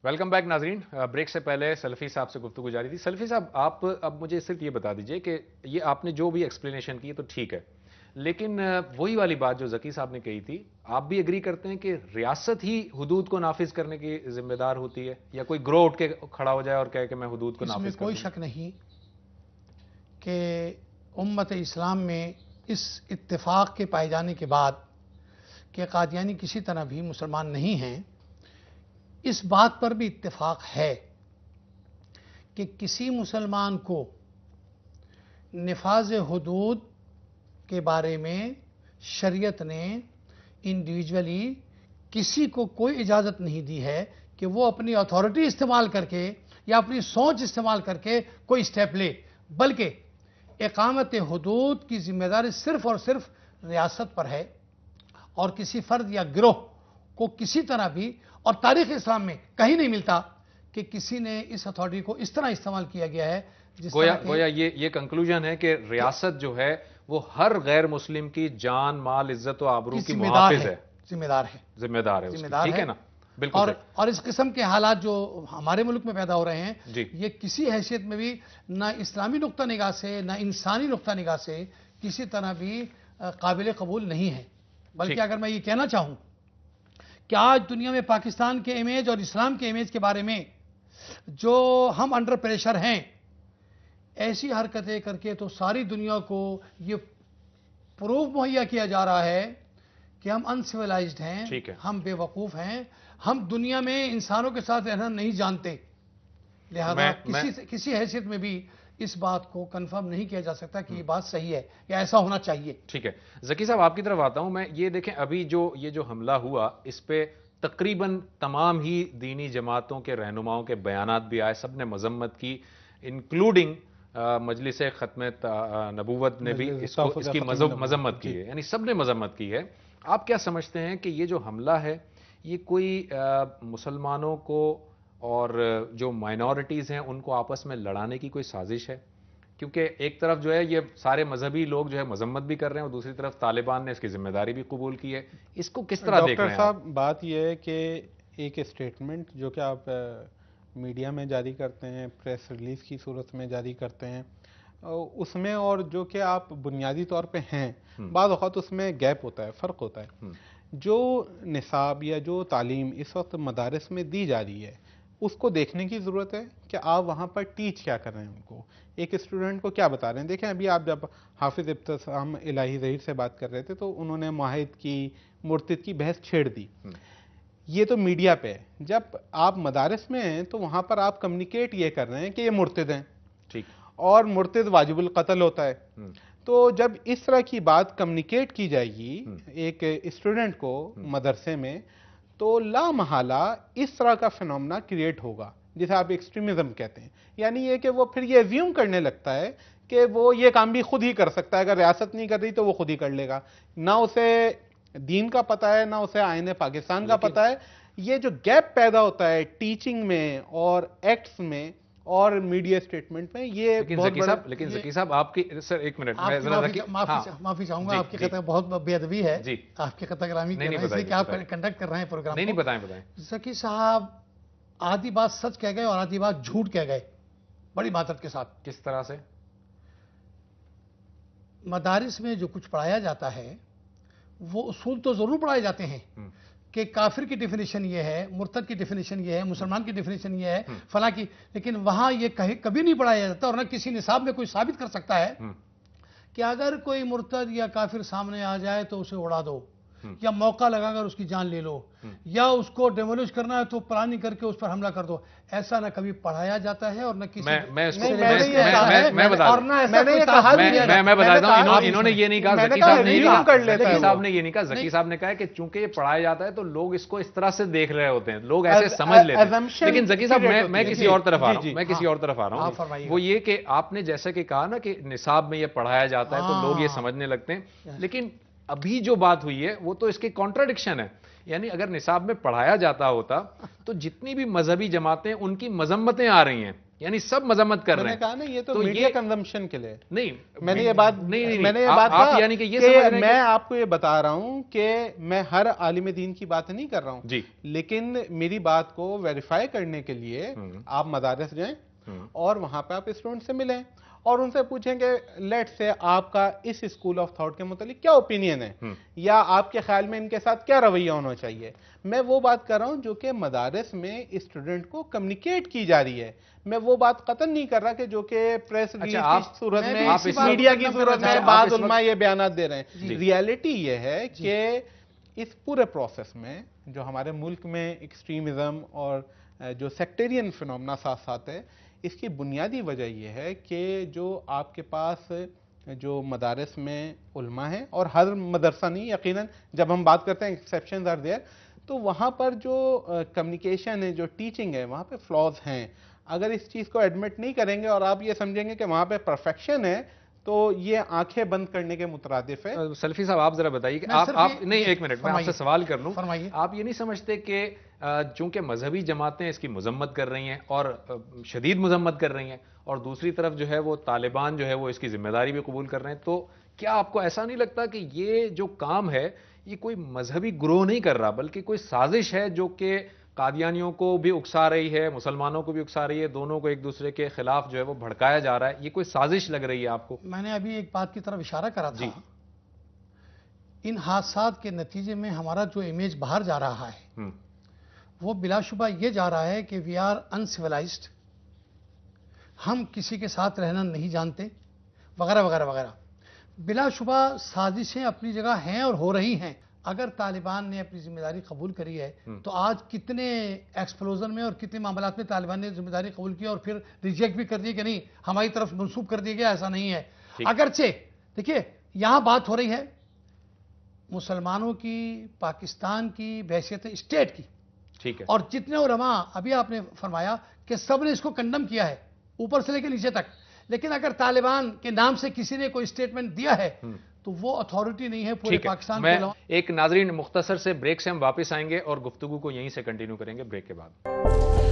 Welcome back ناظرین. Break سے پہلے سلفی صاحب سے گفتگو جاری تھی. سلفی صاحب آپ اب مجھے صرف یہ بتا دیجئے کہ یہ آپ نے جو بھی ایکسپلینیشن کی تو ٹھیک ہے، لیکن وہی والی بات جو ذکی صاحب نے کہی تھی، آپ بھی ایگری کرتے ہیں کہ ریاست ہی حدود کو نافذ کرنے کی ذمہ دار ہوتی ہے، یا کوئی گروہ اٹھ کے کھڑا ہو جائے اور کہے کہ میں حدود کو نافذ کروں؟ اس میں کوئی شک نہیں کہ امت اسلام میں اس اتفاق کے پائے جانے کے بعد کہ قادیانی کسی طرح بھی مسلمان نہیں ہیں، اس بات پر بھی اتفاق ہے کہ کسی مسلمان کو نفاذ حدود کے بارے میں شریعت نے انڈیویجولی کسی کو کوئی اجازت نہیں دی ہے کہ وہ اپنی اتھارٹی استعمال کر کے یا اپنی سوچ استعمال کر کے کوئی سٹیپ لے، بلکہ اقامت حدود کی ذمہ داری صرف اور صرف ریاست پر ہے، اور کسی فرد یا گروہ کو کسی طرح بھی، اور تاریخ اسلام میں کہیں نہیں ملتا کہ کسی نے اس اتھارٹی کو اس طرح استعمال کیا گیا ہے گویا یہ کنکلوژن ہے کہ ریاست جو ہے وہ ہر غیر مسلم کی جان، مال، عزت و آبرو کی محافظ ہے، ذمہ دار ہے، ٹھیک ہے نا؟ بالکل. اور اس قسم کے حالات جو ہمارے ملک میں پیدا ہو رہے ہیں، یہ کسی حیثیت میں بھی نہ اسلامی نقطہ نگاہ سے نہ انسانی نقطہ نگاہ سے کسی طرح بھی قابل قبول نہیں ہے. بلکہ اگر میں یہ کہنا چاہوں کہ آج دنیا میں پاکستان کے امیج اور اسلام کے امیج کے بارے میں جو ہم انڈر پریشر ہیں، ایسی حرکتیں کر کے تو ساری دنیا کو یہ پروف مہیا کیا جا رہا ہے کہ ہم انسیولائزڈ ہیں، ہم بے وقوف ہیں، ہم دنیا میں انسانوں کے ساتھ رہنا نہیں جانتے. لہذا کسی حیثیت میں بھی اس بات کو کنفرم نہیں کیا جا سکتا کہ یہ بات صحیح ہے یا ایسا ہونا چاہیے. ٹھیک ہے. ذکی صاحب آپ کی طرف آتا ہوں میں. یہ دیکھیں ابھی یہ جو حملہ ہوا، اس پہ تقریباً تمام ہی دینی جماعتوں کے رہنماؤں کے بیانات بھی آئے، سب نے مذمت کی، انکلوڈنگ مجلس ختم نبوت نے بھی اس کی مذمت کی ہے، یعنی سب نے مذمت کی ہے. آپ کیا سمجھتے ہیں کہ یہ جو حملہ ہے یہ کوئی مسلمانوں کو اور جو مائنورٹیز ہیں ان کو آپس میں لڑانے کی کوئی سازش ہے؟ کیونکہ ایک طرف جو ہے یہ سارے مذہبی لوگ جو ہے مذمت بھی کر رہے ہیں، اور دوسری طرف طالبان نے اس کی ذمہ داری بھی قبول کی ہے. اس کو کس طرح دیکھ رہے ہیں ڈاکٹر صاحب؟ بات یہ ہے کہ ایک اسٹیٹمنٹ جو کہ آپ میڈیا میں جاری کرتے ہیں، پریس ریلیز کی صورت میں جاری کرتے ہیں، اس میں اور جو کہ آپ بنیادی طور پہ ہیں، بعض اوقات اس میں گیپ ہوتا ہے، فرق ہوتا ہے. جو نصاب یا جو تعلیم اس وقت مدارس میں دی جا رہی ہے، اس کو دیکھنے کی ضرورت ہے کہ آپ وہاں پر ٹیچ کیا کر رہے ہیں، ان کو ایک اسٹوڈنٹ کو کیا بتا رہے ہیں. دیکھیں ابھی آپ جب حافظ ابتسام الہی ظہیر سے بات کر رہے تھے تو انہوں نے معاہد کی، مرتد کی بحث چھیڑ دی. یہ تو میڈیا پہ ہے. جب آپ مدارس میں ہیں تو وہاں پر آپ کمیونیکیٹ یہ کر رہے ہیں کہ یہ مرتد ہیں، اور مرتد واجب القتل ہوتا ہے. تو جب اس طرح کی بات کمیونیکیٹ کی جائے گی ایک اسٹوڈنٹ کو مدرسے میں، تو لا محالہ اس طرح کا فینومنا کریٹ ہوگا جسے آپ ایکسٹریمزم کہتے ہیں. یعنی یہ کہ وہ پھر یہ ایزیوم کرنے لگتا ہے کہ وہ یہ کام بھی خود ہی کر سکتا ہے، اگر ریاست نہیں کر رہی تو وہ خود ہی کر لے گا. نہ اسے دین کا پتہ ہے، نہ اسے آئین پاکستان کا پتہ ہے. یہ جو گیپ پیدا ہوتا ہے ٹیچنگ میں اور ایکٹس میں اور میڈیا سٹیٹمنٹ میں، یہ بہت بڑا. لیکن ذکی صاحب آپ کی سر ایک منٹ معافی چاہوں گا، آپ کی قطع بہت بے ادبی ہے، آپ کی قطع کلامی کہ آپ کنڈکٹ کر رہے ہیں پروگرام. نہیں بتائیں. ذکی صاحب آدھی بات سچ کہہ گئے اور آدھی بات جھوٹ کہہ گئے، بڑی معذرت کے ساتھ. کس طرح سے؟ مدارس میں جو کچھ پڑھایا جاتا ہے وہ اصول تو ضرور پڑھائے جاتے ہیں کہ کافر کی ڈیفینیشن یہ ہے، مرتد کی ڈیفینیشن یہ ہے، مسلمان کی ڈیفینیشن یہ ہے، فلاں کی، لیکن وہاں یہ کبھی نہیں پڑھایا جاتا، اور نہ کسی نصاب میں کوئی ثابت کر سکتا ہے کہ اگر کوئی مرتد یا کافر سامنے آ جائے تو اسے اڑا دو، یا موقع لگا کر اس کی جان لے لو، یا اس کو ڈیمولش کرنا ہے تو پلاننگ کر کے اس پر حملہ کر دو. ایسا نہ کبھی پڑھایا جاتا ہے اور نہ کسی میں بتاتا ہوں. انہوں نے یہ نہیں کہا، ذکی صاحب نے یہ نہیں کہا. ذکی صاحب نے کہا کہ چونکہ یہ پڑھایا جاتا ہے تو لوگ اس کو اس طرح سے دیکھ رہے ہوتے ہیں، لوگ ایسے سمجھ لیتے ہیں. لیکن ذکی صاحب میں کسی اور طرف آ رہا ہوں. وہ یہ کہ آپ نے جیسے کہ کہا نا کہ نصاب میں یہ پڑھایا جاتا ہے تو لوگ یہ سمجھنے لگتے ہیں، لیکن ابھی جو بات ہوئی ہے وہ تو اس کی کانٹراڈکشن ہے. یعنی اگر نصاب میں پڑھایا جاتا ہوتا تو جتنی بھی مذہبی جماعتیں ان کی مذمتیں آ رہی ہیں، یعنی سب مذمت کر رہے ہیں. میں نے کہا نا یہ تو میڈیا کنزمپشن کے لیے نہیں, میں نے یہ بات کہا یعنی کہ یہ میں آپ کو یہ بتا رہا ہوں کہ میں ہر عالم دین کی بات نہیں کر رہا ہوں جی, لیکن میری بات کو ویریفائی کرنے کے لیے آپ مدارس جائیں اور وہاں پہ آپ اسٹوڈنٹ سے ملیں اور ان سے پوچھیں کہ لیٹ سے آپ کا اس اسکول آف تھاٹ کے متعلق کیا اوپینین ہے یا آپ کے خیال میں ان کے ساتھ کیا رویہ ہونا چاہیے. میں وہ بات کر رہا ہوں جو کہ مدارس میں اسٹوڈنٹ کو کمیونیکیٹ کی جا رہی ہے. میں وہ بات قطعاً نہیں کر رہا کہ جو کہ پریس ریلیز کی صورت میں میڈیا کی صورت میں بعض علماء یہ بیانات دے رہے ہیں. ریالٹی یہ ہے کہ اس پورے پروسیس میں جو ہمارے ملک میں ایکسٹریمزم اور جو سیکٹیرین فینومنا ساتھ ساتھ ہے, اس کی بنیادی وجہ یہ ہے کہ جو آپ کے پاس جو مدارس میں علماء ہیں, اور ہر مدرسہ نہیں, یقیناً جب ہم بات کرتے ہیں ایکسیپشنز آر دیئر, تو وہاں پر جو کمیونیکیشن ہے, جو ٹیچنگ ہے, وہاں پہ فلاز ہیں. اگر اس چیز کو ایڈمٹ نہیں کریں گے اور آپ یہ سمجھیں گے کہ وہاں پہ پرفیکشن ہے, تو یہ آنکھیں بند کرنے کے مترادف ہے. سلفی صاحب آپ ذرا بتائیے کہ آپ نہیں, ایک منٹ میں آپ سے سوال کر لوں. آپ یہ نہیں سمجھتے کہ چونکہ مذہبی جماعتیں اس کی مذمت کر رہی ہیں اور شدید مذمت کر رہی ہیں, اور دوسری طرف جو ہے وہ طالبان جو ہے وہ اس کی ذمہ داری بھی قبول کر رہے ہیں, تو کیا آپ کو ایسا نہیں لگتا کہ یہ جو کام ہے یہ کوئی مذہبی گروہ نہیں کر رہا بلکہ کوئی سازش ہے جو کہ قادیانیوں کو بھی اکسا رہی ہے, مسلمانوں کو بھی اکسا رہی ہے, دونوں کو ایک دوسرے کے خلاف جو ہے وہ بھڑکایا جا رہا ہے؟ یہ کوئی سازش لگ رہی ہے آپ کو؟ میں نے ابھی ایک بات کی طرف اشارہ کرا تھا. ان حادثات کے نتیجے میں ہمارا جو امیج باہر جا رہا ہے وہ بلا شبہ یہ جا رہا ہے کہ وی آر انسیولائزڈ, ہم کسی کے ساتھ رہنا نہیں جانتے, وغیرہ وغیرہ وغیرہ. بلا شبہ سازشیں اپنی جگہ ہیں اور ہو رہی ہیں. اگر طالبان نے اپنی ذمہ داری قبول کری ہے تو آج کتنے ایکسپلوژن میں اور کتنے معاملات میں طالبان نے ذمہ داری قبول کی اور پھر ریجیکٹ بھی کر دی کہ نہیں ہماری طرف منسوب کر دیا گیا, ایسا نہیں ہے. اگرچہ دیکھیے یہاں بات ہو رہی ہے مسلمانوں کی, پاکستان کی بحیثیت اسٹیٹ کی, ٹھیک ہے, اور جتنے علماء ابھی آپ نے فرمایا کہ سب نے اس کو کنڈم کیا ہے اوپر سے لے کے نیچے تک, لیکن اگر طالبان کے نام سے کسی نے کوئی اسٹیٹمنٹ دیا ہے تو وہ اتھارٹی نہیں ہے پورے پاکستان کے علاوہ. ایک ناظرین مختصر سے بریک سے ہم واپس آئیں گے اور گفتگو کو یہیں سے کنٹینیو کریں گے بریک کے بعد.